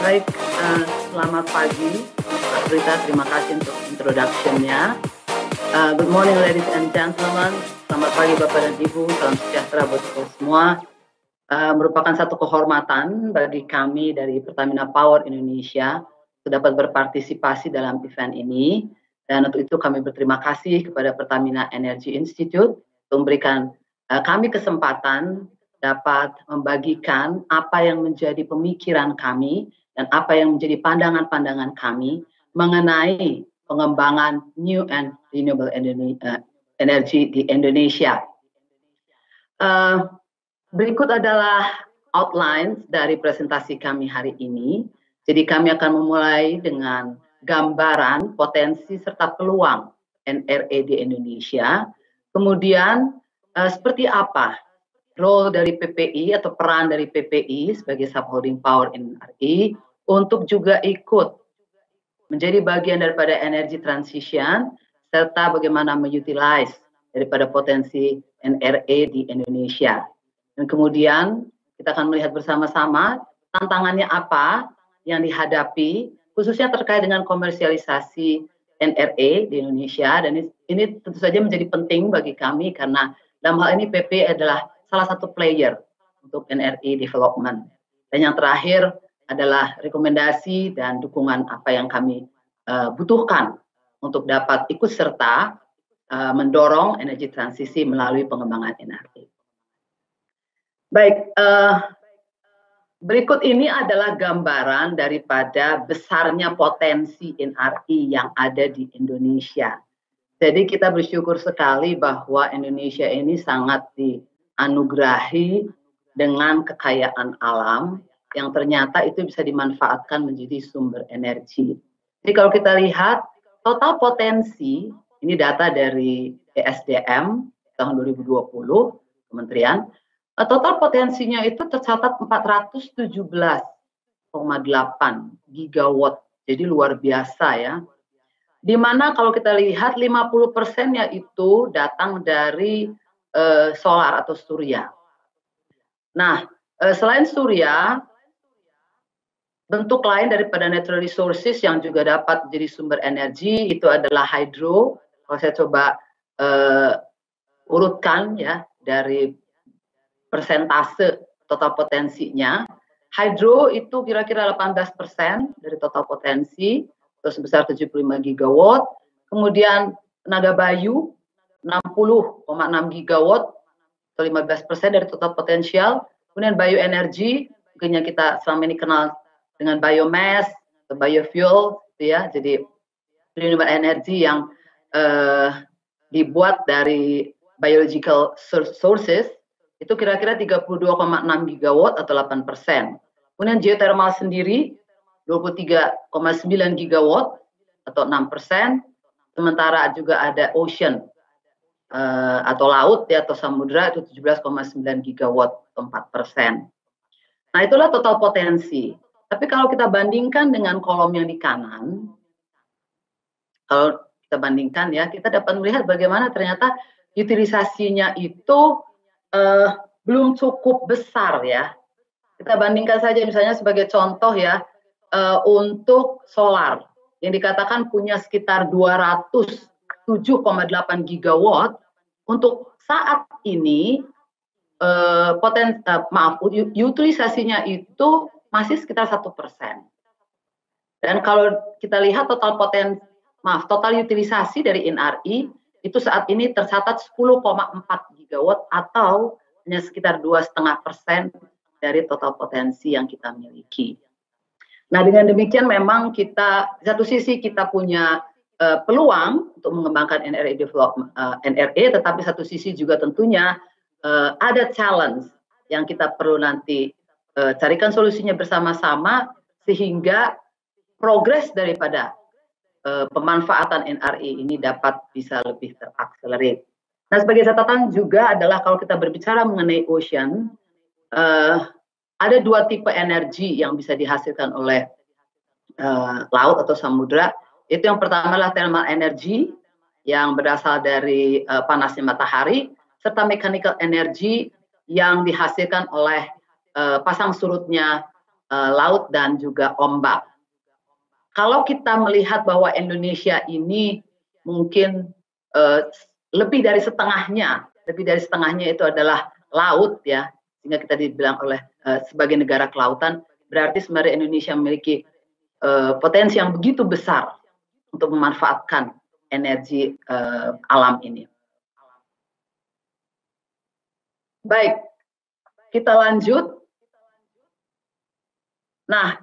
Baik, selamat pagi, Pak Brita. Terima kasih untuk introduction-nya. Good morning, ladies and gentlemen. Selamat pagi, Bapak dan Ibu. Salam sejahtera buat kita semua. Merupakan satu kehormatan bagi kami dari Pertamina Power Indonesia untuk dapat berpartisipasi dalam event ini. Dan untuk itu kami berterima kasih kepada Pertamina Energy Institute untuk memberikan kami kesempatan dapat membagikan apa yang menjadi pemikiran kami dan apa yang menjadi pandangan-pandangan kami mengenai pengembangan new and renewable energy di Indonesia. Berikut adalah outline dari presentasi kami hari ini. Jadi kami akan memulai dengan gambaran potensi serta peluang NRE di Indonesia. Kemudian seperti apa role dari PPI atau peran dari PPI sebagai subholding power NRE untuk juga ikut menjadi bagian daripada energy transition serta bagaimana mengutilize daripada potensi NRE di Indonesia. Dan kemudian kita akan melihat bersama-sama tantangannya apa yang dihadapi khususnya terkait dengan komersialisasi NRE di Indonesia, dan ini tentu saja menjadi penting bagi kami karena dalam hal ini PPI adalah salah satu player untuk NRE development. Dan yang terakhir adalah rekomendasi dan dukungan apa yang kami butuhkan untuk dapat ikut serta mendorong energi transisi melalui pengembangan NRE. Baik, berikut ini adalah gambaran daripada besarnya potensi NRE yang ada di Indonesia. Jadi kita bersyukur sekali bahwa Indonesia ini sangat dianugerahi dengan kekayaan alam yang ternyata itu bisa dimanfaatkan menjadi sumber energi. Jadi kalau kita lihat total potensi, ini data dari ESDM tahun 2020, Kementerian, total potensinya itu tercatat 417,8 gigawatt, jadi luar biasa ya. Di mana kalau kita lihat 50%-nya itu datang dari solar atau surya. Nah, selain surya, bentuk lain daripada natural resources yang juga dapat jadi sumber energi itu adalah hydro. Kalau saya coba urutkan ya dari persentase total potensinya, hydro itu kira-kira 18% dari total potensi, atau sebesar 75 gigawatt. Kemudian tenaga bayu 60,6 gigawatt atau 15% dari total potensial. Kemudian bioenergi, mungkin yang kita selama ini kenal dengan biomass atau biofuel, ya. Jadi renewable energy yang dibuat dari biological sources itu kira-kira 32,6 gigawatt atau 8%. Kemudian geothermal sendiri 23,9 gigawatt atau 6%. Sementara juga ada ocean atau laut ya, atau samudra itu 17,9 gigawatt atau 4%. Nah, itulah total potensi. Tapi kalau kita bandingkan dengan kolom yang di kanan, kalau kita bandingkan ya, kita dapat melihat bagaimana ternyata utilisasinya itu belum cukup besar ya. Kita bandingkan saja misalnya sebagai contoh ya, untuk solar yang dikatakan punya sekitar 207,8 gigawatt, untuk saat ini utilisasinya itu masih sekitar 1%. Dan kalau kita lihat total utilisasi dari NRE itu saat ini tercatat 10,4 gigawatt atau hanya sekitar 2,5% dari total potensi yang kita miliki. Nah, dengan demikian memang kita di satu sisi kita punya peluang untuk mengembangkan NRE development, tetapi satu sisi juga tentunya ada challenge yang kita perlu nanti carikan solusinya bersama-sama sehingga progres daripada pemanfaatan NRE ini dapat bisa lebih terakselerate. Nah, sebagai catatan juga adalah kalau kita berbicara mengenai ocean, ada dua tipe energi yang bisa dihasilkan oleh laut atau samudra. Itu yang pertama adalah thermal energy yang berasal dari panasnya matahari, serta mechanical energy yang dihasilkan oleh pasang surutnya laut dan juga ombak. Kalau kita melihat bahwa Indonesia ini mungkin lebih dari setengahnya itu adalah laut ya, sehingga kita dibilang oleh sebagai negara kelautan, berarti sebenarnya Indonesia memiliki potensi yang begitu besar untuk memanfaatkan energi alam ini. Baik, kita lanjut. Nah,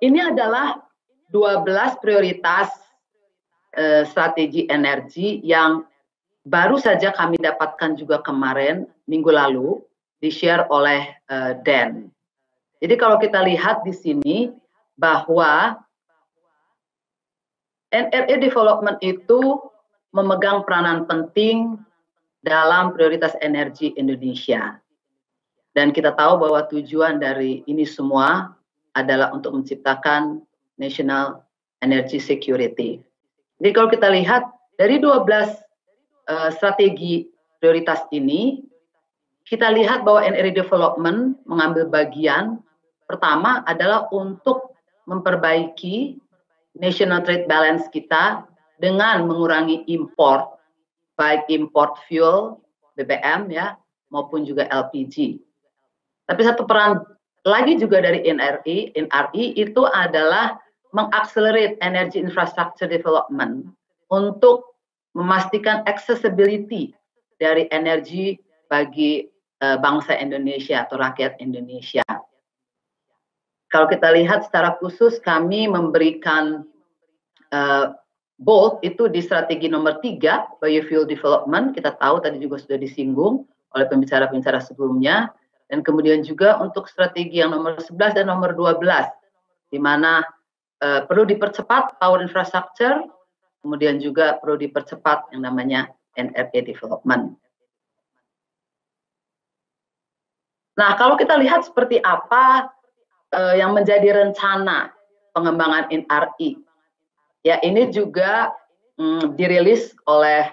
ini adalah 12 prioritas strategi energi yang baru saja kami dapatkan juga kemarin, minggu lalu, di-share oleh Dan. Jadi kalau kita lihat di sini, bahwa NRE Development itu memegang peranan penting dalam prioritas energi Indonesia. Dan kita tahu bahwa tujuan dari ini semua adalah untuk menciptakan National Energy Security. Jadi kalau kita lihat dari 12 strategi prioritas ini, kita lihat bahwa NRE Development mengambil bagian pertama adalah untuk memperbaiki national trade balance kita dengan mengurangi import, baik import fuel, BBM ya, maupun juga LPG. Tapi satu peran lagi juga dari NRI itu adalah mengakselerate energy infrastructure development untuk memastikan accessibility dari energi bagi bangsa Indonesia atau rakyat Indonesia. Kalau kita lihat secara khusus kami memberikan bold itu di strategi nomor 3, biofuel development, kita tahu tadi juga sudah disinggung oleh pembicara-pembicara sebelumnya, dan kemudian juga untuk strategi yang nomor 11 dan nomor 12, di mana perlu dipercepat power infrastructure, kemudian juga perlu dipercepat yang namanya NRE development. Nah, kalau kita lihat seperti apa yang menjadi rencana pengembangan NRI, ya ini juga dirilis oleh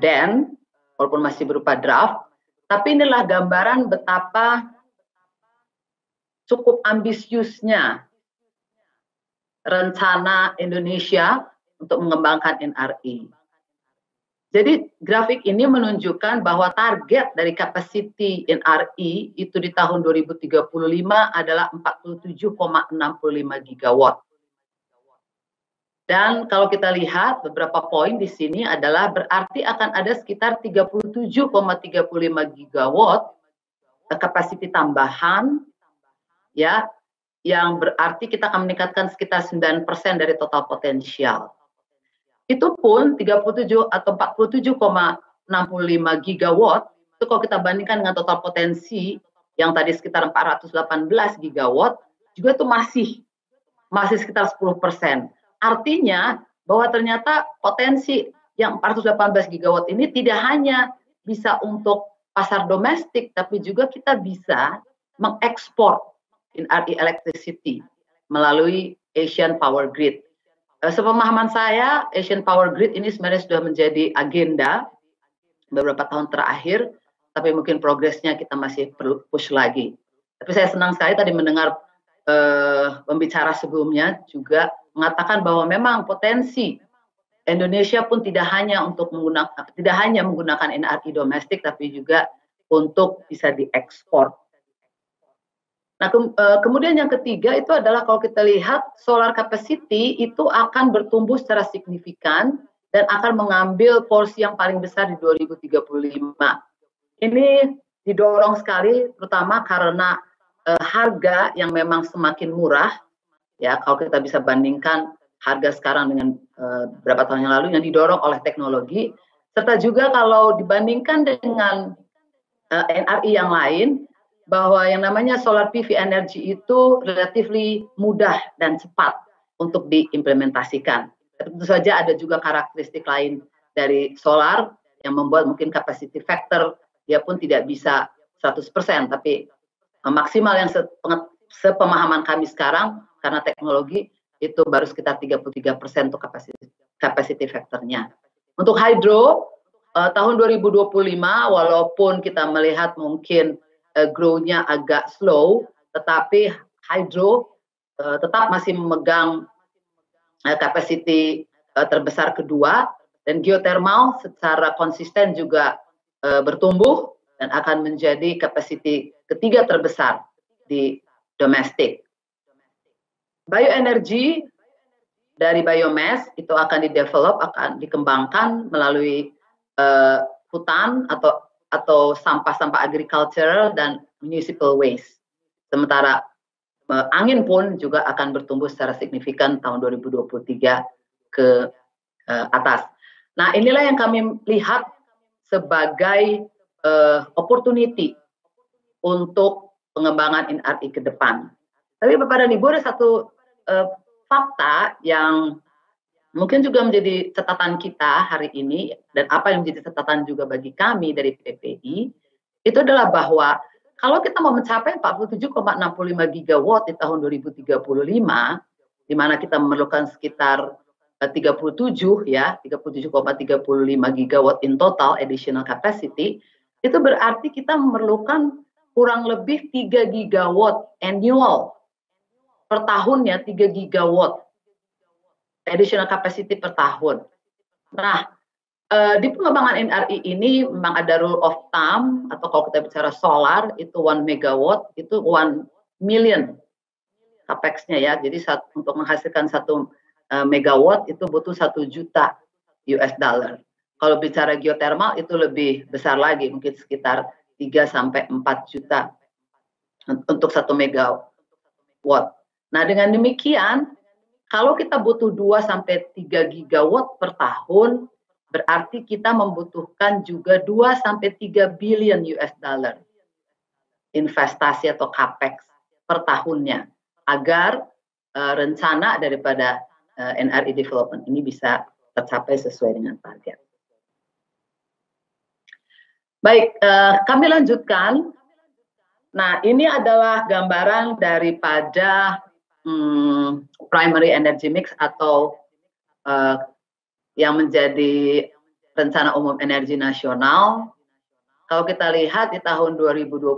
Dan, walaupun masih berupa draft, tapi inilah gambaran betapa cukup ambisiusnya rencana Indonesia untuk mengembangkan NRI. Jadi grafik ini menunjukkan bahwa target dari kapasiti NRI itu di tahun 2035 adalah 47,65 gigawatt. Dan kalau kita lihat beberapa poin di sini adalah berarti akan ada sekitar 37,35 gigawatt kapasiti tambahan ya, yang berarti kita akan meningkatkan sekitar 9% dari total potensial. Itu pun 37 atau 47,65 gigawatt itu kalau kita bandingkan dengan total potensi yang tadi sekitar 418 gigawatt juga itu masih sekitar 10%. Artinya bahwa ternyata potensi yang 418 gigawatt ini tidak hanya bisa untuk pasar domestik, tapi juga kita bisa mengekspor NRE electricity melalui Asian Power Grid. Sepemahaman saya, Asian Power Grid ini sebenarnya sudah menjadi agenda beberapa tahun terakhir, tapi mungkin progresnya kita masih perlu push lagi. Tapi saya senang sekali tadi mendengar pembicara sebelumnya juga mengatakan bahwa memang potensi Indonesia pun tidak hanya menggunakan NRI domestik, tapi juga untuk bisa diekspor. Nah, kemudian yang ketiga itu adalah kalau kita lihat solar capacity itu akan bertumbuh secara signifikan dan akan mengambil porsi yang paling besar di 2035. Ini didorong sekali terutama karena harga yang memang semakin murah ya, kalau kita bisa bandingkan harga sekarang dengan beberapa tahun yang lalu yang didorong oleh teknologi, serta juga kalau dibandingkan dengan NRI yang lain, bahwa yang namanya solar PV energy itu relatif mudah dan cepat untuk diimplementasikan. Tentu saja ada juga karakteristik lain dari solar yang membuat mungkin capacity factor dia pun tidak bisa 100%, tapi maksimal yang sepemahaman kami sekarang karena teknologi itu baru sekitar 33% untuk capacity factornya. Untuk hydro tahun 2025 walaupun kita melihat mungkin grow-nya agak slow, tetapi hydro tetap masih memegang capacity terbesar kedua, dan geothermal secara konsisten juga bertumbuh dan akan menjadi capacity ketiga terbesar di domestik. Bioenergi dari biomass itu akan didevelop, akan dikembangkan melalui hutan atau sampah-sampah agricultural dan municipal waste. Sementara angin pun juga akan bertumbuh secara signifikan tahun 2023 ke atas. Nah, inilah yang kami lihat sebagai opportunity untuk pengembangan NRI ke depan. Tapi Bapak dan Ibu, ada satu fakta yang mungkin juga menjadi catatan kita hari ini, dan apa yang menjadi catatan juga bagi kami dari PPI, itu adalah bahwa kalau kita mau mencapai 47,65 gigawatt di tahun 2035, di mana kita memerlukan sekitar 37,35 gigawatt in total additional capacity, itu berarti kita memerlukan kurang lebih 3 gigawatt annual per tahunnya, 3 gigawatt additional capacity per tahun. Nah, di pengembangan NRI ini memang ada rule of thumb, atau kalau kita bicara solar itu 1 megawatt itu 1 million capex-nya ya. Jadi untuk menghasilkan 1 megawatt itu butuh 1 juta US dollar. Kalau bicara geothermal itu lebih besar lagi, mungkin sekitar 3 sampai 4 juta untuk 1 megawatt. Nah, dengan demikian kalau kita butuh 2 sampai 3 gigawatt per tahun, berarti kita membutuhkan juga 2 sampai 3 billion US dollar investasi atau capex per tahunnya agar rencana daripada NRI development ini bisa tercapai sesuai dengan target. Baik, kami lanjutkan. Nah, ini adalah gambaran daripada primary energy mix atau yang menjadi rencana umum energi nasional. Kalau kita lihat di tahun 2019,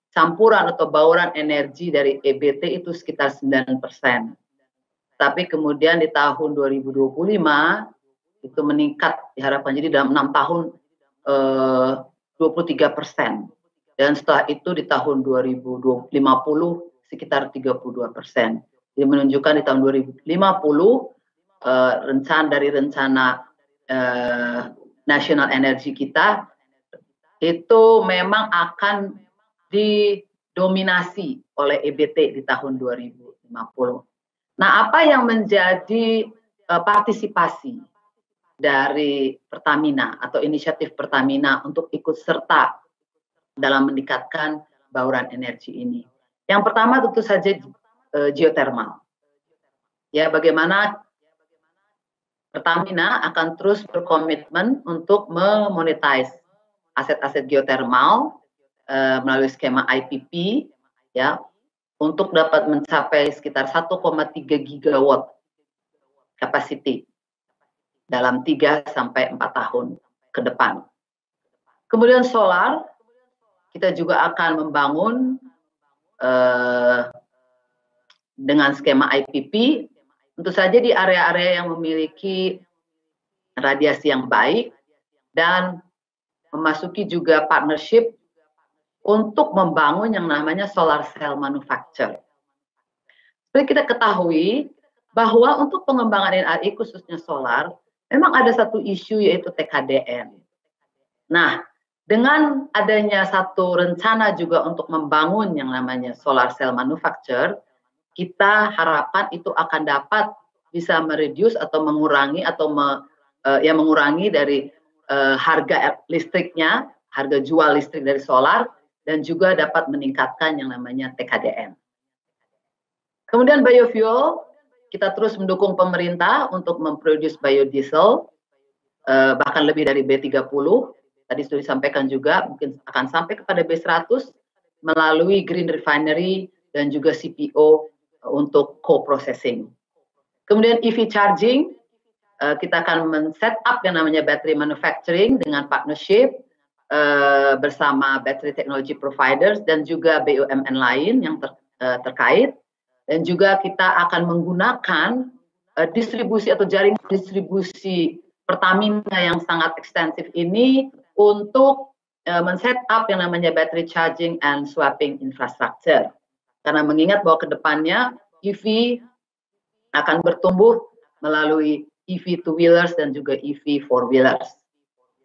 campuran atau bauran energi dari EBT itu sekitar 9%. Tapi kemudian di tahun 2025 itu meningkat diharapkan, jadi dalam 6 tahun 23%. Dan setelah itu di tahun 2050 sekitar 32%. Jadi menunjukkan di tahun 2050 rencana national energy kita itu memang akan didominasi oleh EBT di tahun 2050. Nah, apa yang menjadi partisipasi dari Pertamina atau inisiatif Pertamina untuk ikut serta dalam meningkatkan bauran energi ini? Yang pertama tentu saja geothermal. Ya, bagaimana Pertamina akan terus berkomitmen untuk memonetize aset-aset geothermal melalui skema IPP, ya, untuk dapat mencapai sekitar 1,3 gigawatt capacity dalam 3 sampai 4 tahun ke depan. Kemudian solar, kita juga akan membangun dengan skema IPP, tentu saja di area-area yang memiliki radiasi yang baik, dan memasuki juga partnership untuk membangun yang namanya solar cell manufacture. Seperti kita ketahui bahwa untuk pengembangan NRI khususnya solar, memang ada satu isu yaitu TKDN. Nah, dengan adanya satu rencana juga untuk membangun yang namanya solar cell manufacture, kita harapkan itu akan dapat bisa mereduce atau mengurangi mengurangi dari harga listriknya, harga jual listrik dari solar, dan juga dapat meningkatkan yang namanya TKDN. Kemudian biofuel, kita terus mendukung pemerintah untuk memproduce biodiesel, bahkan lebih dari B30. Tadi sudah disampaikan juga, mungkin akan sampai kepada B100 melalui green refinery dan juga CPO untuk co-processing. Kemudian EV charging, kita akan men-set up yang namanya battery manufacturing dengan partnership bersama battery technology providers dan juga BUMN lain yang terkait, dan juga kita akan menggunakan distribusi atau jaringan distribusi Pertamina yang sangat ekstensif ini untuk men-set up yang namanya battery charging and swapping infrastructure. Karena mengingat bahwa kedepannya EV akan bertumbuh melalui EV two-wheelers dan juga EV four-wheelers.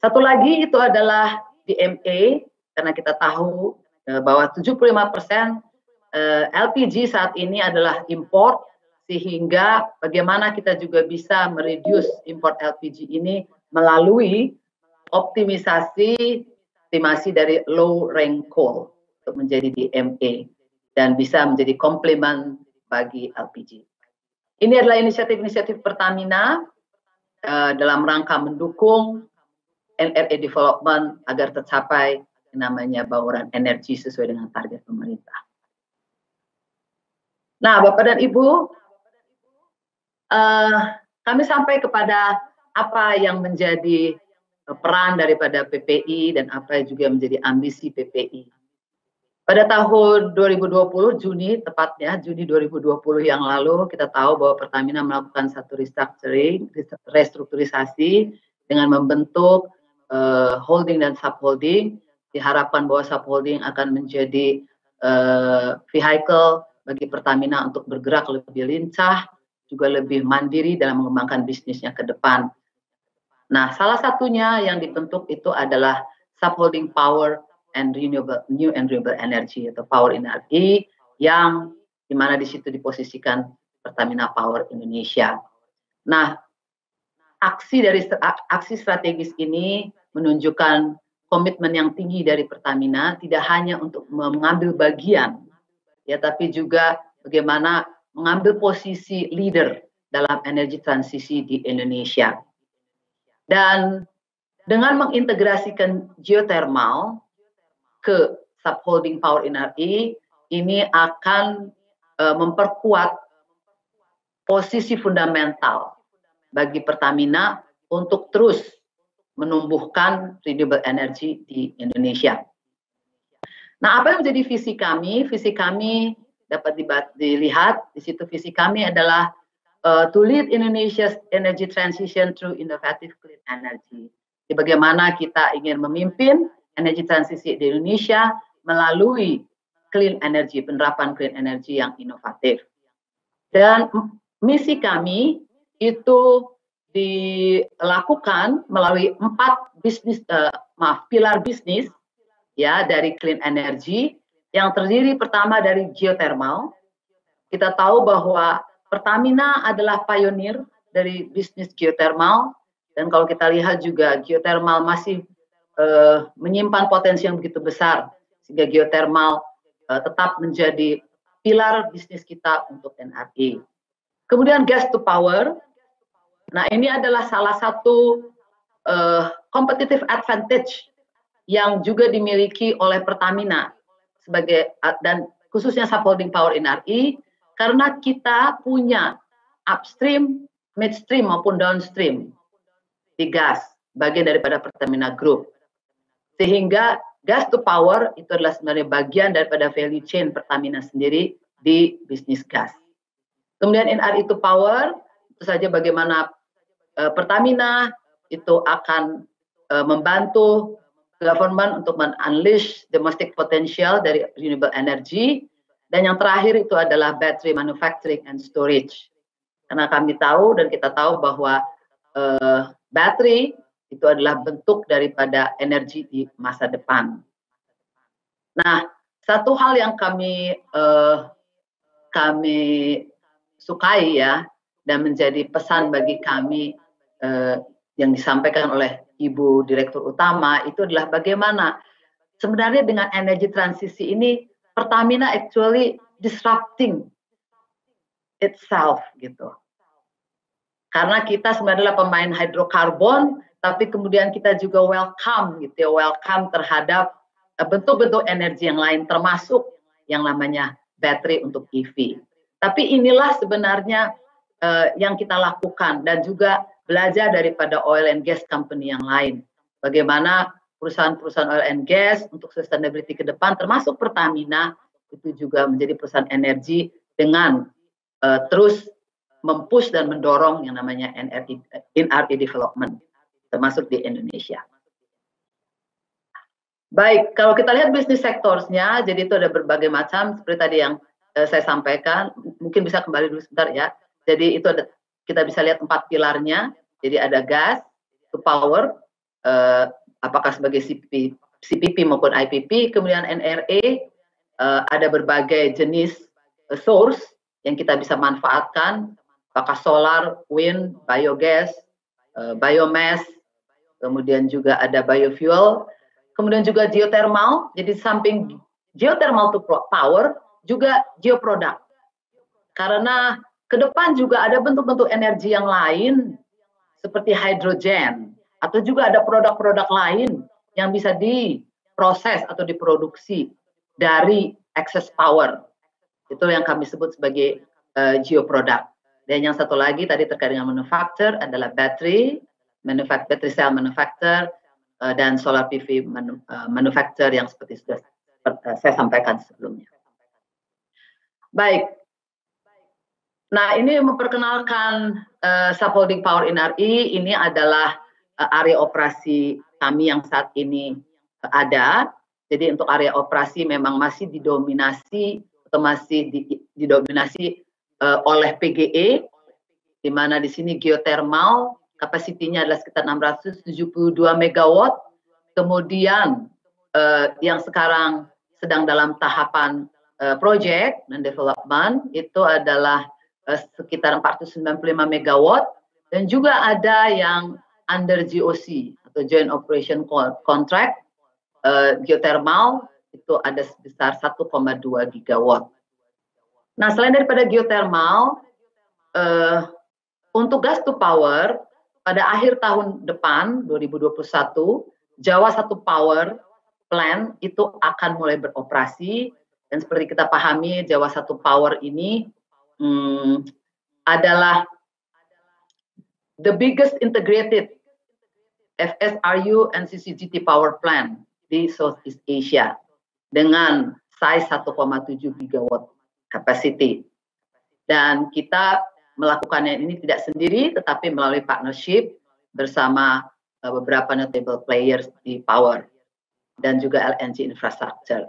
Satu lagi itu adalah DMA, karena kita tahu bahwa 75% LPG saat ini adalah import, sehingga bagaimana kita juga bisa mereduce import LPG ini melalui optimisasi dari low rank coal untuk menjadi DMA dan bisa menjadi komplement bagi LPG. Ini adalah inisiatif-inisiatif Pertamina dalam rangka mendukung NRE development agar tercapai yang namanya bauran energi sesuai dengan target pemerintah. Nah, Bapak dan Ibu, kami sampai kepada apa yang menjadi peran daripada PPI dan apa juga menjadi ambisi PPI. Pada tahun 2020, Juni tepatnya, Juni 2020 yang lalu, kita tahu bahwa Pertamina melakukan satu restrukturisasi dengan membentuk holding dan subholding. Diharapkan bahwa subholding akan menjadi vehicle bagi Pertamina untuk bergerak lebih lincah, juga lebih mandiri dalam mengembangkan bisnisnya ke depan. Nah, salah satunya yang dibentuk itu adalah subholding power and new and renewable energy atau Power NRE, yang dimana di situ diposisikan Pertamina Power Indonesia. Nah, aksi strategis ini menunjukkan komitmen yang tinggi dari Pertamina, tidak hanya untuk mengambil bagian, ya, tapi juga bagaimana mengambil posisi leader dalam energi transisi di Indonesia. Dan dengan mengintegrasikan geothermal ke subholding Power NRE, ini akan memperkuat posisi fundamental bagi Pertamina untuk terus menumbuhkan renewable energy di Indonesia. Nah, apa yang menjadi visi kami? Visi kami dapat dilihat di situ. Visi kami adalah to lead Indonesia's energy transition through innovative clean energy. Jadi bagaimana kita ingin memimpin energi transisi di Indonesia melalui clean energy, penerapan clean energy yang inovatif. Dan misi kami itu dilakukan melalui 4 pilar bisnis, ya, dari clean energy, yang terdiri pertama dari geothermal. Kita tahu bahwa Pertamina adalah pionir dari bisnis geothermal, dan kalau kita lihat juga geothermal masih menyimpan potensi yang begitu besar, sehingga geothermal tetap menjadi pilar bisnis kita untuk NRE. Kemudian gas to power. Nah, ini adalah salah satu competitive advantage yang juga dimiliki oleh Pertamina sebagai dan khususnya subholding Power NRE, karena kita punya upstream, midstream maupun downstream di gas, bagian daripada Pertamina Group. Sehingga gas to power itu adalah sebenarnya bagian daripada value chain Pertamina sendiri di bisnis gas. Kemudian NRE to power, itu saja bagaimana Pertamina itu akan membantu government untuk men-unleash domestic potential dari renewable energy. Dan yang terakhir itu adalah battery manufacturing and storage. Karena kami tahu dan kita tahu bahwa battery itu adalah bentuk daripada energi di masa depan. Nah, satu hal yang kami sukai, ya, dan menjadi pesan bagi kami yang disampaikan oleh Ibu Direktur Utama, itu adalah bagaimana sebenarnya dengan energi transisi ini Pertamina actually disrupting itself gitu. Karena kita sebenarnya adalah pemain hidrokarbon, tapi kemudian kita juga welcome gitu ya, welcome terhadap bentuk-bentuk energi yang lain, termasuk yang namanya baterai untuk EV. Tapi inilah sebenarnya yang kita lakukan, dan juga belajar daripada oil and gas company yang lain. Bagaimana perusahaan-perusahaan oil and gas untuk sustainability ke depan, termasuk Pertamina, itu juga menjadi perusahaan energi dengan terus mempush dan mendorong yang namanya NRE development, termasuk di Indonesia. Baik, kalau kita lihat bisnis sektornya, jadi itu ada berbagai macam, seperti tadi yang saya sampaikan, mungkin bisa kembali dulu sebentar ya. Jadi itu ada, kita bisa lihat 4 pilarnya, jadi ada gas, to power, apakah sebagai CPP maupun IPP, kemudian NRE, ada berbagai jenis source yang kita bisa manfaatkan, apakah solar, wind, biogas, biomass, kemudian juga ada biofuel, kemudian juga geothermal, jadi samping geothermal to power, juga geoproduct. Karena ke depan juga ada bentuk-bentuk energi yang lain, seperti hidrogen, atau juga ada produk-produk lain yang bisa diproses atau diproduksi dari excess power. Itu yang kami sebut sebagai geoproduct. Dan yang satu lagi tadi terkait dengan manufacture adalah battery cell manufacture, dan solar PV manufacture yang seperti sudah saya sampaikan sebelumnya. Baik. Nah, ini memperkenalkan Subholding Power NRI, ini adalah area operasi kami yang saat ini ada. Jadi untuk area operasi memang masih didominasi atau masih didominasi oleh PGE, di mana di sini geothermal kapasitinya adalah sekitar 672 megawatt. Kemudian yang sekarang sedang dalam tahapan project dan development itu adalah sekitar 495 megawatt, dan juga ada yang under GOC atau Joint Operation Contract geothermal itu ada sebesar 1,2 gigawatt. Nah, selain daripada geothermal, untuk gas to power pada akhir tahun depan 2021 Jawa 1 Power Plant itu akan mulai beroperasi, dan seperti kita pahami Jawa 1 Power ini adalah the biggest integrated FSRU and CCGT power plant di Southeast Asia dengan size 1,7 gigawatt capacity. Dan kita melakukannya ini tidak sendiri, tetapi melalui partnership bersama beberapa notable players di power dan juga LNG infrastructure.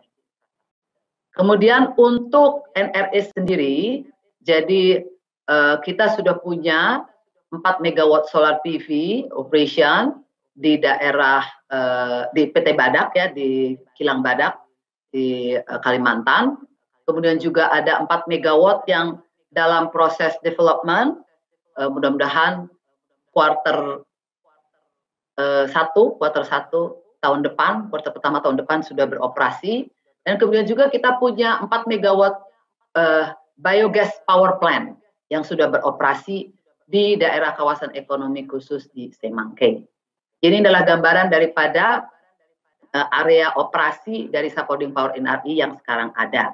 Kemudian untuk NRE sendiri, jadi kita sudah punya 4 megawatt solar PV operation di daerah di PT Badak ya, di Kilang Badak di Kalimantan. Kemudian juga ada 4 megawatt yang dalam proses development, mudah-mudahan kuarter 1 tahun depan, kuarter pertama tahun depan sudah beroperasi. Dan kemudian juga kita punya 4 megawatt biogas power plant yang sudah beroperasi di daerah kawasan ekonomi khusus di Semangke. Ini adalah gambaran daripada area operasi dari Subholding Power NRI yang sekarang ada.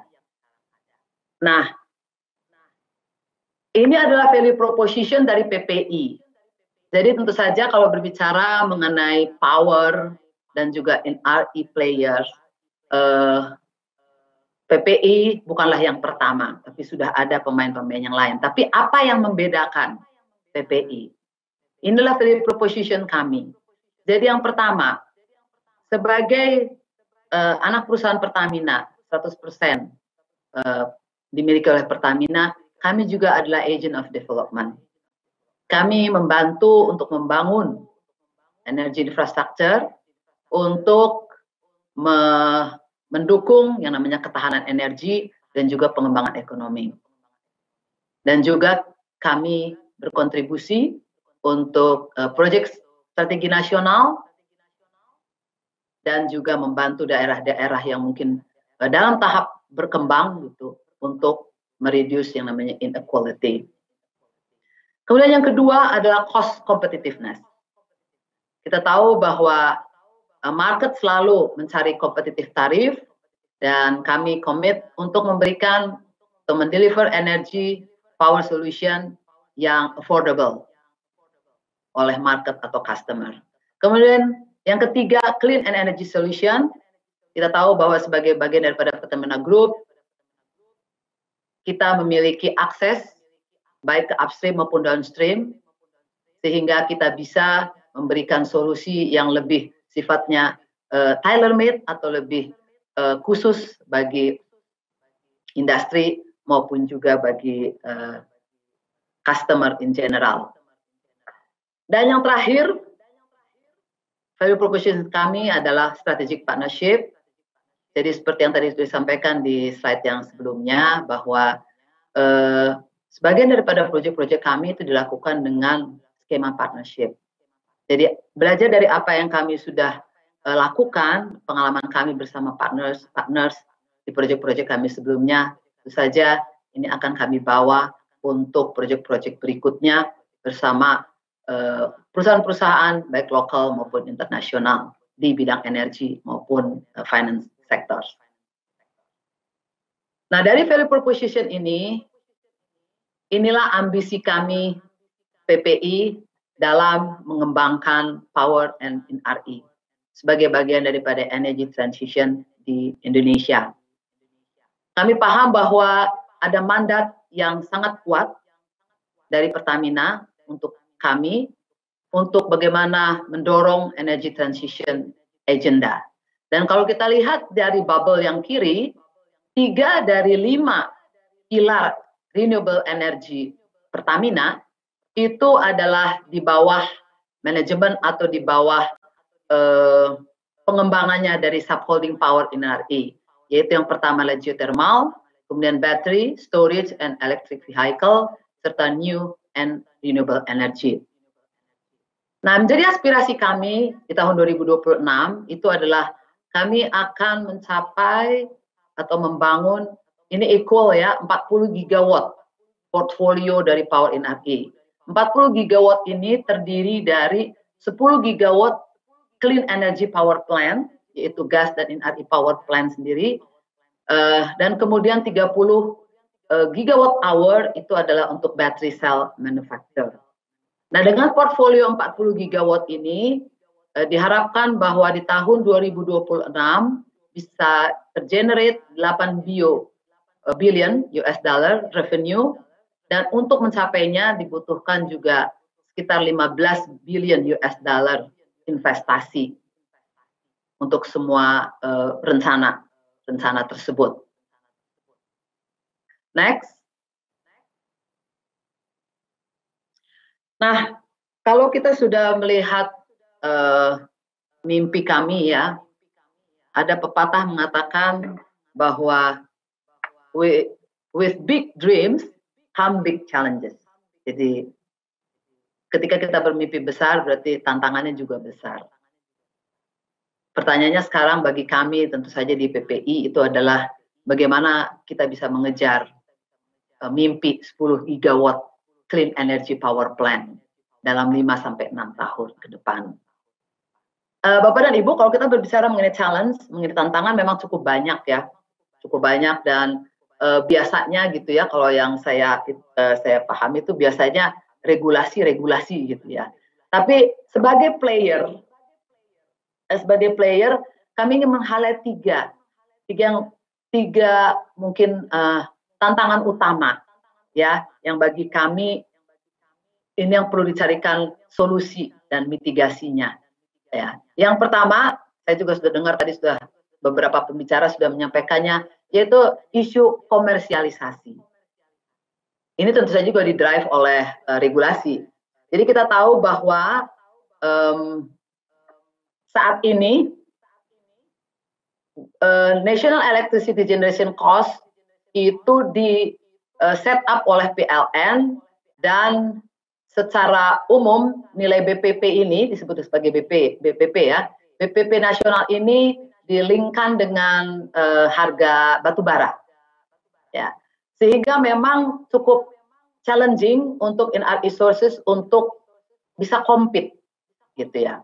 Nah, ini adalah value proposition dari PPI. Jadi tentu saja kalau berbicara mengenai power dan juga NRE players, PPI bukanlah yang pertama, tapi sudah ada pemain-pemain yang lain. Tapi apa yang membedakan PPI? Inilah value proposition kami. Jadi yang pertama, sebagai anak perusahaan Pertamina, 100% dimiliki oleh Pertamina, kami juga adalah agent of development. Kami membantu untuk membangun energi infrastructure untuk mendukung yang namanya ketahanan energi dan juga pengembangan ekonomi. Dan juga kami berkontribusi untuk proyek strategi nasional dan juga membantu daerah-daerah yang mungkin dalam tahap berkembang gitu untuk mereduce yang namanya inequality. Kemudian yang kedua adalah cost competitiveness. Kita tahu bahwa market selalu mencari kompetitif tarif, dan kami komit untuk memberikan atau mendeliver energy power solution yang affordable oleh market atau customer. Kemudian Yang ketiga, clean and energy solution. Kita tahu bahwa sebagai bagian daripada Pertamina Group, kita memiliki akses baik ke upstream maupun downstream, sehingga kita bisa memberikan solusi yang lebih sifatnya tailor-made atau lebih khusus bagi industri maupun juga bagi customer in general. Dan yang terakhir, value proposition kami adalah strategic partnership. Jadi seperti yang tadi sudah disampaikan di slide yang sebelumnya, bahwa sebagian daripada proyek-proyek kami itu dilakukan dengan skema partnership. Jadi belajar dari apa yang kami sudah lakukan, pengalaman kami bersama partners di proyek-proyek kami sebelumnya, tentu saja ini akan kami bawa untuk proyek-proyek berikutnya bersama perusahaan-perusahaan baik lokal maupun internasional di bidang energi maupun finance sector. Nah, dari value proposition ini, inilah ambisi kami PPI dalam mengembangkan power and RE sebagai bagian daripada energy transition di Indonesia. Kami paham bahwa ada mandat yang sangat kuat dari Pertamina untuk kami untuk bagaimana mendorong energy transition agenda. Dan kalau kita lihat dari bubble yang kiri, 3 dari 5 pilar renewable energy Pertamina itu adalah di bawah manajemen atau di bawah pengembangannya dari subholding power in RE, yaitu yang pertama adalah geothermal, kemudian battery, storage, and electric vehicle, serta new and renewable energy. Nah, menjadi aspirasi kami di tahun 2026 itu adalah kami akan mencapai atau membangun, ini equal ya, 40 gigawatt portfolio dari power in RE. 40 gigawatt ini terdiri dari 10 gigawatt clean energy power plant, yaitu gas dan RE power plant sendiri, dan kemudian 30 gigawatt hour itu adalah untuk battery cell manufacture. Nah, dengan portfolio 40 gigawatt ini diharapkan bahwa di tahun 2026 bisa tergenerate 8 billion US dollar revenue, dan untuk mencapainya dibutuhkan juga sekitar 15 billion US dollar investasi untuk semua rencana tersebut. Next. Nah, kalau kita sudah melihat mimpi kami ya, ada pepatah mengatakan bahwa with big dreams come big challenges. Jadi ketika kita bermimpi besar berarti tantangannya juga besar. Pertanyaannya sekarang bagi kami tentu saja di PPI itu adalah bagaimana kita bisa mengejar mimpi 10 gigawatt clean energy power plant dalam 5-6 tahun ke depan. Bapak dan Ibu, kalau kita berbicara mengenai challenge, mengenai tantangan memang cukup banyak ya. Cukup banyak, dan biasanya gitu ya, kalau yang saya pahami itu biasanya regulasi gitu ya. Tapi sebagai player kami ingin meng-highlight tiga mungkin tantangan utama ya, yang bagi kami ini yang perlu dicarikan solusi dan mitigasinya ya. Yang pertama, saya juga sudah dengar tadi sudah beberapa pembicara sudah menyampaikannya, yaitu isu komersialisasi. Ini tentu saja juga didrive oleh regulasi. Jadi kita tahu bahwa saat ini National Electricity Generation Cost itu di set up oleh PLN, dan secara umum nilai BPP ini disebut sebagai BPP ya. BPP nasional ini dilingkan dengan harga batubara. Ya. Sehingga memang cukup challenging untuk NRE sources untuk bisa compete gitu ya.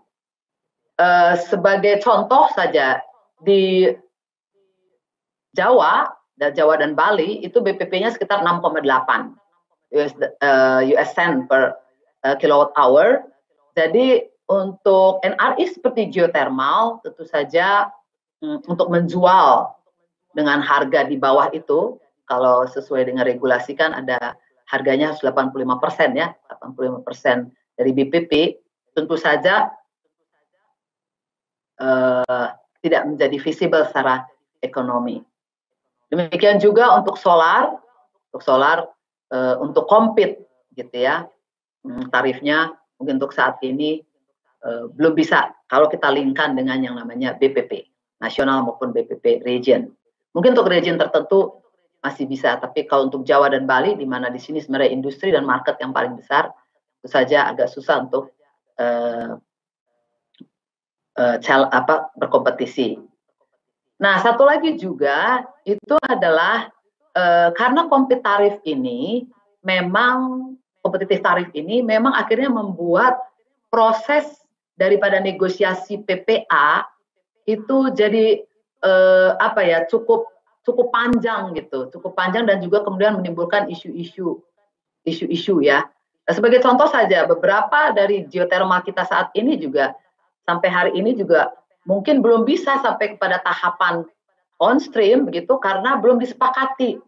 Sebagai contoh saja di Jawa dan Bali itu BPP-nya sekitar 6,8 US cent per kilowatt hour. Jadi untuk NRI seperti geothermal, tentu saja untuk menjual dengan harga di bawah itu, kalau sesuai dengan regulasi kan ada harganya harus 85% ya, 85% dari BPP, tentu saja tidak menjadi visible secara ekonomi. Demikian juga untuk solar untuk compete gitu ya, tarifnya mungkin untuk saat ini belum bisa kalau kita linkkan dengan yang namanya BPP nasional maupun BPP region. Mungkin untuk region tertentu masih bisa, tapi kalau untuk Jawa dan Bali, di mana di sini sebenarnya industri dan market yang paling besar, itu saja agak susah untuk berkompetisi. Nah, satu lagi juga itu adalah karena kompetitif tarif ini memang akhirnya membuat proses daripada negosiasi PPA itu jadi cukup panjang gitu, cukup panjang dan juga kemudian menimbulkan isu-isu ya. Sebagai contoh saja, beberapa dari geothermal kita saat ini juga sampai hari ini juga mungkin belum bisa sampai kepada tahapan on stream begitu karena belum disepakati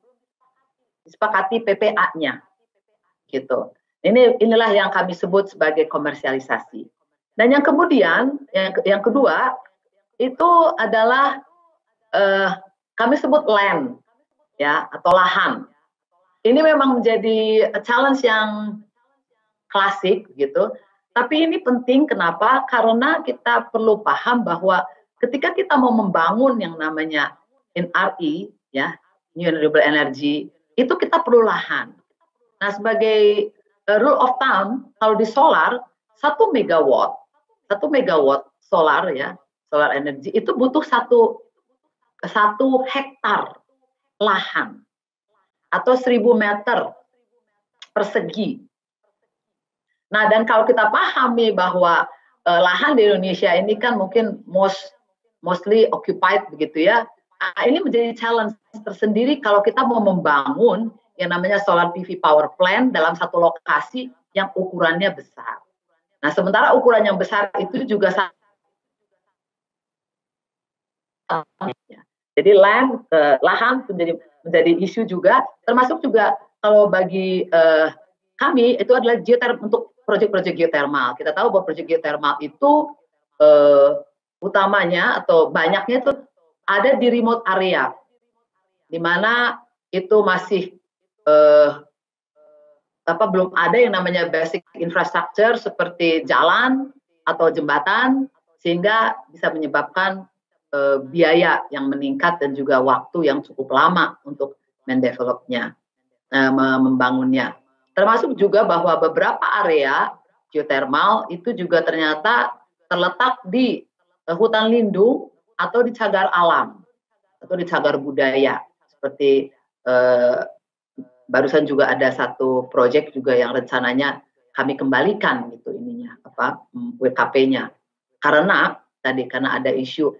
PPA-nya gitu. Inilah yang kami sebut sebagai komersialisasi. Dan yang kemudian yang kedua itu adalah kami sebut land ya atau lahan. Ini memang menjadi challenge yang klasik gitu. Tapi ini penting kenapa? Karena kita perlu paham bahwa ketika kita mau membangun yang namanya NRE ya, New Renewable Energy, itu kita perlu lahan. Nah, sebagai rule of thumb, kalau di solar 1 megawatt solar ya, solar energy itu butuh satu hektar lahan atau 1.000 meter persegi. Nah, dan kalau kita pahami bahwa lahan di Indonesia ini kan mungkin mostly occupied begitu ya. Ini menjadi challenge tersendiri kalau kita mau membangun yang namanya solar PV power plant dalam satu lokasi yang ukurannya besar. Nah, sementara ukuran yang besar itu juga jadi lahan menjadi isu juga, termasuk juga kalau bagi kami itu adalah untuk proyek-proyek geothermal. Kita tahu bahwa proyek geothermal itu utamanya atau banyaknya itu ada di remote area, di mana itu masih belum ada yang namanya basic infrastructure seperti jalan atau jembatan, sehingga bisa menyebabkan biaya yang meningkat dan juga waktu yang cukup lama untuk mendevelopnya, membangunnya. Termasuk juga bahwa beberapa area geothermal itu juga ternyata terletak di hutan lindung atau di cagar alam atau di cagar budaya. Seperti barusan juga ada satu proyek juga yang rencananya kami kembalikan gitu WKP-nya. Karena ada isu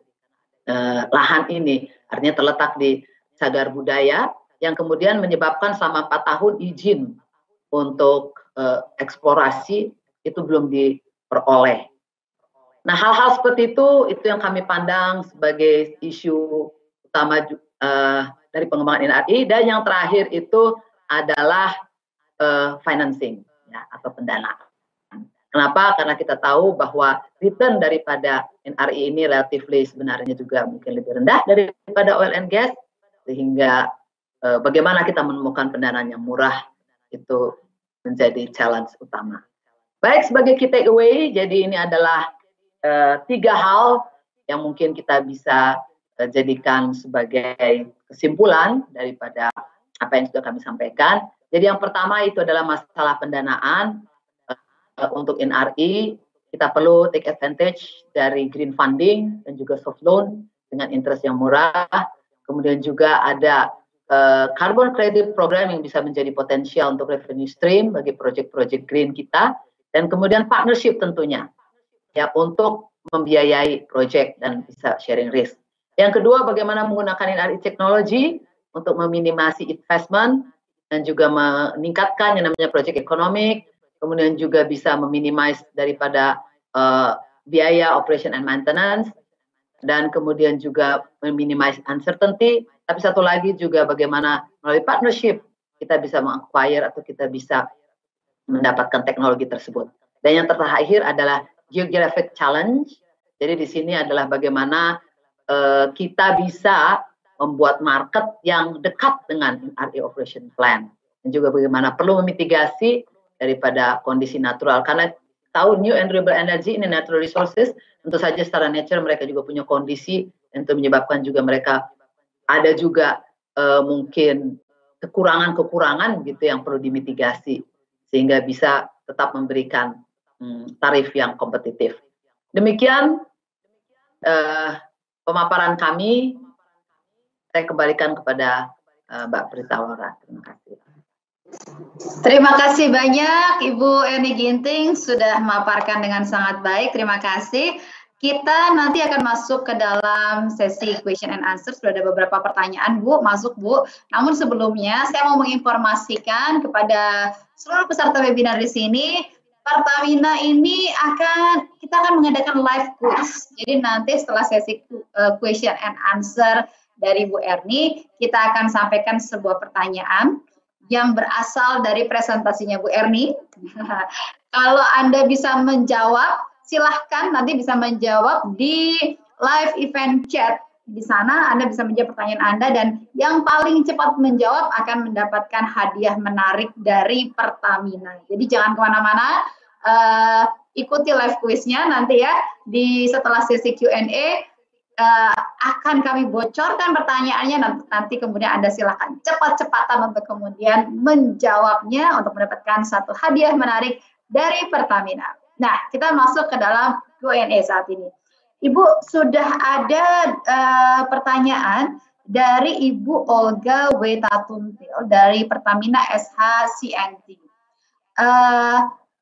lahan ini artinya terletak di cagar budaya yang kemudian menyebabkan selama 4 tahun izin untuk eksplorasi itu belum diperoleh. Nah, hal-hal seperti itu yang kami pandang sebagai isu utama dari pengembangan NRI. Dan yang terakhir itu adalah financing ya, atau pendanaan. Kenapa? Karena kita tahu bahwa return daripada NRI ini relatifly sebenarnya juga mungkin lebih rendah daripada oil and gas, sehingga bagaimana kita menemukan pendanaan yang murah itu menjadi challenge utama. Baik, sebagai key takeaway, jadi ini adalah 3 hal yang mungkin kita bisa jadikan sebagai kesimpulan daripada apa yang sudah kami sampaikan. Jadi yang pertama itu adalah masalah pendanaan. Untuk NRI, kita perlu take advantage dari green funding dan juga soft loan dengan interest yang murah. Kemudian juga ada carbon credit program yang bisa menjadi potensial untuk revenue stream bagi proyek-proyek green kita. Dan kemudian partnership tentunya ya untuk membiayai proyek dan bisa sharing risk. Yang kedua, bagaimana menggunakan NRI teknologi untuk meminimasi investment dan juga meningkatkan yang namanya proyek ekonomi. Kemudian juga bisa meminimize daripada biaya operation and maintenance, dan kemudian juga minimize uncertainty. Tapi satu lagi juga bagaimana melalui partnership kita bisa meng-acquire atau kita bisa mendapatkan teknologi tersebut. Dan yang terakhir adalah geographic challenge. Jadi di sini adalah bagaimana kita bisa membuat market yang dekat dengan NRE Operation Plan. Dan juga bagaimana perlu memitigasi daripada kondisi natural. Karena tahu new and renewable energy ini natural resources, tentu saja secara nature mereka juga punya kondisi yang menyebabkan juga mereka ada juga mungkin kekurangan-kekurangan gitu yang perlu dimitigasi sehingga bisa tetap memberikan tarif yang kompetitif. Demikian pemaparan kami. Saya kembalikan kepada Mbak Prita Laura. Terima kasih. Terima kasih banyak Ibu Eni Ginting sudah memaparkan dengan sangat baik. Terima kasih. Kita nanti akan masuk ke dalam sesi question and answer. Sudah ada beberapa pertanyaan, Bu. Masuk, Bu. Namun sebelumnya saya mau menginformasikan kepada seluruh peserta webinar di sini, Pertamina ini kita akan mengadakan live quiz. Jadi nanti setelah sesi question and answer dari Bu Erni, kita akan sampaikan sebuah pertanyaan yang berasal dari presentasinya Bu Erni. Kalau Anda bisa menjawab, silahkan nanti bisa menjawab di live event chat. Di sana Anda bisa menjawab pertanyaan Anda, dan yang paling cepat menjawab akan mendapatkan hadiah menarik dari Pertamina. Jadi jangan kemana-mana, ikuti live quiznya nanti ya. Setelah sesi Q&A, akan kami bocorkan pertanyaannya, nanti kemudian Anda silahkan cepat-cepatan untuk kemudian menjawabnya untuk mendapatkan satu hadiah menarik dari Pertamina. Nah, kita masuk ke dalam Q&A saat ini. Ibu, sudah ada pertanyaan dari Ibu Olga Wetatuntil dari Pertamina SH CNT.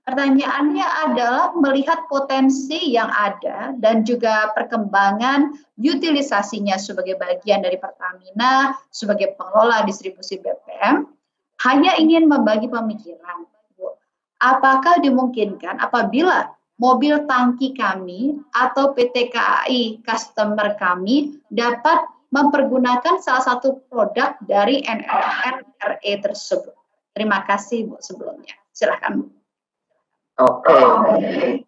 Pertanyaannya adalah melihat potensi yang ada dan juga perkembangan utilisasinya sebagai bagian dari Pertamina sebagai pengelola distribusi BBM, hanya ingin membagi pemikiran. Apakah dimungkinkan apabila mobil tangki kami atau PT KAI customer kami dapat mempergunakan salah satu produk dari NRE tersebut? Terima kasih, Bu, sebelumnya. Silakan, Bu. Oke.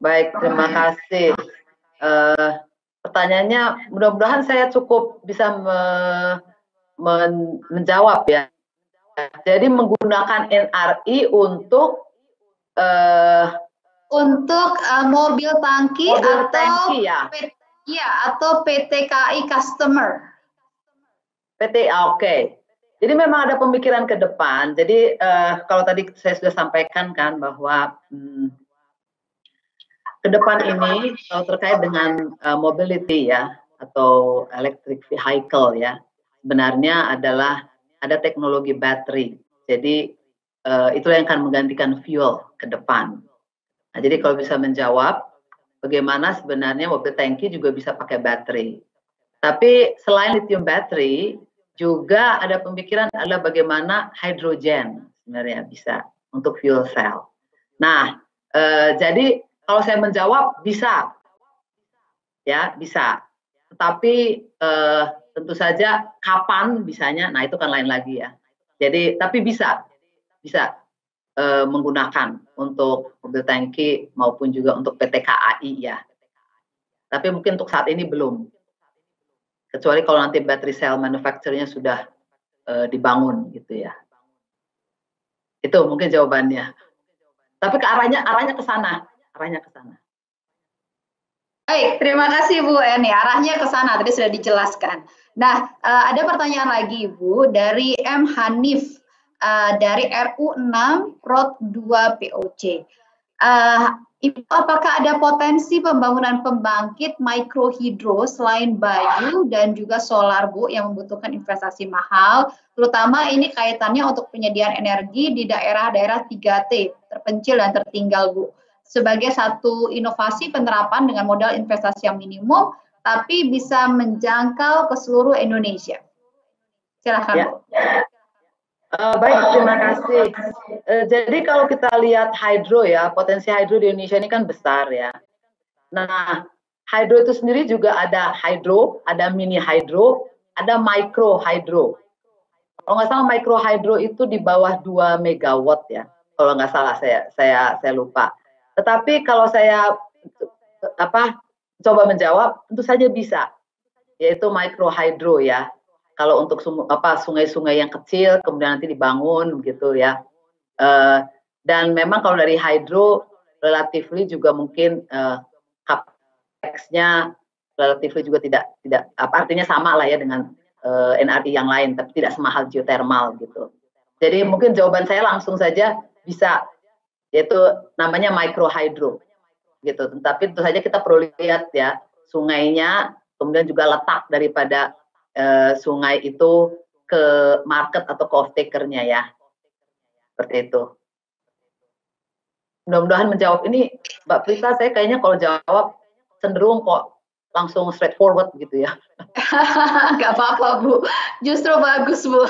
Baik, terima kasih. Pertanyaannya mudah-mudahan saya cukup bisa menjawab ya. Jadi menggunakan NRI untuk mobil tangki atau PT KAI customer. Oke. Jadi memang ada pemikiran ke depan. Jadi kalau tadi saya sudah sampaikan kan bahwa ke depan ini kalau terkait dengan mobility ya atau electric vehicle ya, sebenarnya adalah ada teknologi baterai. Jadi itulah yang akan menggantikan fuel ke depan. Nah, jadi kalau bisa menjawab bagaimana sebenarnya mobil tangki juga bisa pakai baterai. Tapi selain lithium battery juga ada pemikiran adalah bagaimana hidrogen sebenarnya bisa untuk fuel cell. Nah, jadi kalau saya menjawab bisa, ya bisa. Tetapi tentu saja kapan bisanya, nah itu kan lain lagi ya. Jadi tapi bisa menggunakan untuk mobil tangki maupun juga untuk PT KAI ya. Tapi mungkin untuk saat ini belum. Kecuali kalau nanti battery cell manufacturernya sudah dibangun gitu ya. Itu mungkin jawabannya. Tapi arahnya ke sana, Baik, terima kasih Bu Eni. Arahnya ke sana tadi sudah dijelaskan. Nah, ada pertanyaan lagi Bu dari M Hanif dari RU6 Prod 2 POC. Ibu, apakah ada potensi pembangunan pembangkit mikrohidro selain Bayu dan juga solar, Bu, yang membutuhkan investasi mahal, terutama ini kaitannya untuk penyediaan energi di daerah-daerah 3T, terpencil dan tertinggal, Bu, sebagai satu inovasi penerapan dengan modal investasi yang minimum, tapi bisa menjangkau ke seluruh Indonesia. Silakan, Bu. Baik, terima kasih. Jadi kalau kita lihat hydro ya, potensi hydro di Indonesia ini kan besar ya. Nah, hydro itu sendiri juga ada hydro, ada mini hydro, ada micro hydro. Kalau nggak salah micro hydro itu di bawah 2 megawatt ya. Kalau nggak salah saya lupa. Tetapi kalau saya coba menjawab, tentu saja bisa, yaitu micro hydro ya. Kalau untuk sungai-sungai yang kecil kemudian nanti dibangun gitu ya. Dan memang kalau dari hydro relatifly juga mungkin capex-nya relatifly juga tidak artinya sama lah ya dengan NRI yang lain, tapi tidak semahal geothermal gitu. Jadi mungkin jawaban saya langsung saja bisa, yaitu namanya micro hydro gitu. Tapi tentu saja kita perlu lihat ya sungainya, kemudian juga letak daripada sungai itu ke market atau ke off-taker-nya ya. Seperti itu. Mudah-mudahan menjawab ini, Mbak Prita. Saya kayaknya kalau jawab cenderung kok langsung straightforward gitu ya. Gak apa-apa Bu, justru bagus Bu.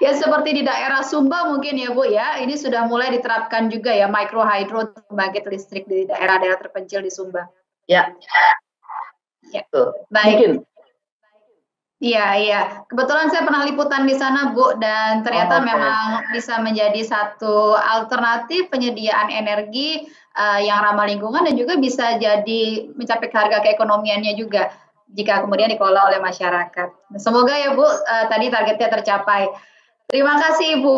Ya seperti di daerah Sumba mungkin ya Bu ya, ini sudah mulai diterapkan juga ya micro hydro pembangkit listrik di daerah-daerah terpencil di Sumba. Ya. Ya. Baik. Mungkin. Iya. Kebetulan saya pernah liputan di sana, Bu, dan ternyata memang bisa menjadi satu alternatif penyediaan energi yang ramah lingkungan dan juga bisa jadi mencapai harga keekonomiannya juga jika kemudian dikelola oleh masyarakat. Semoga ya, Bu, tadi targetnya tercapai. Terima kasih, Ibu.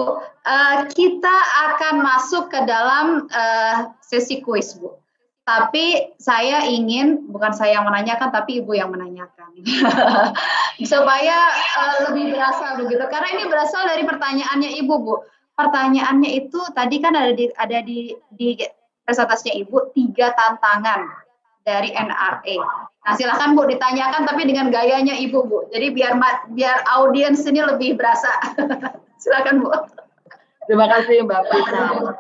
Kita akan masuk ke dalam sesi kuis, Bu. Tapi saya ingin, bukan saya yang menanyakan, tapi Ibu yang menanyakan. Supaya lebih berasa begitu. Karena ini berasal dari pertanyaannya Ibu, Bu. Pertanyaannya itu tadi kan ada di presentasinya Ibu, 3 tantangan dari NRE. Nah, silakan Bu ditanyakan, tapi dengan gayanya Ibu, Bu. Jadi biar audiens ini lebih berasa. Silakan Bu. Terima kasih Mbak Prita.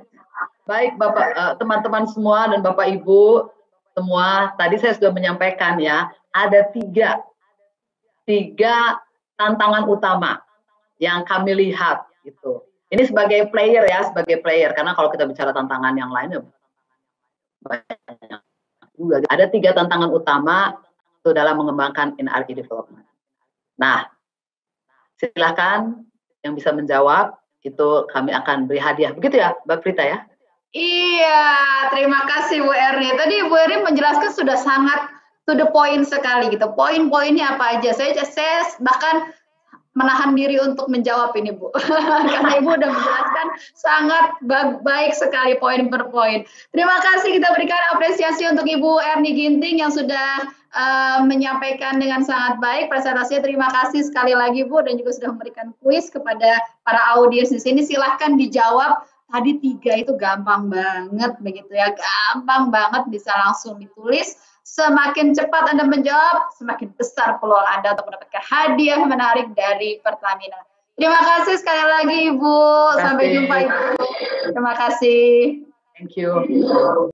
Baik Bapak, teman-teman semua dan Bapak Ibu semua, tadi saya sudah menyampaikan ya, ada tiga tantangan utama yang kami lihat gitu. Ini sebagai player ya, karena kalau kita bicara tantangan yang lain banyak juga. Ada 3 tantangan utama itu dalam mengembangkan NRE development. Nah, silakan yang bisa menjawab itu kami akan beri hadiah. Begitu ya, Mbak Prita ya? Iya, terima kasih Bu Erni. Tadi Bu Erni menjelaskan sudah sangat to the point sekali gitu. Poin-poinnya apa aja? Saya bahkan menahan diri untuk menjawab ini Bu. Karena Ibu udah menjelaskan sangat baik sekali poin per poin. Terima kasih, kita berikan apresiasi untuk Ibu Erni Ginting yang sudah menyampaikan dengan sangat baik presentasinya. Terima kasih sekali lagi Bu, dan juga sudah memberikan kuis kepada para audiens di sini. Silahkan dijawab. Tadi 3 itu gampang banget begitu ya, gampang banget, bisa langsung ditulis. Semakin cepat Anda menjawab, semakin besar peluang Anda untuk mendapatkan hadiah menarik dari Pertamina. Terima kasih sekali lagi Ibu. Sampai jumpa Ibu. Terima kasih. Thank you.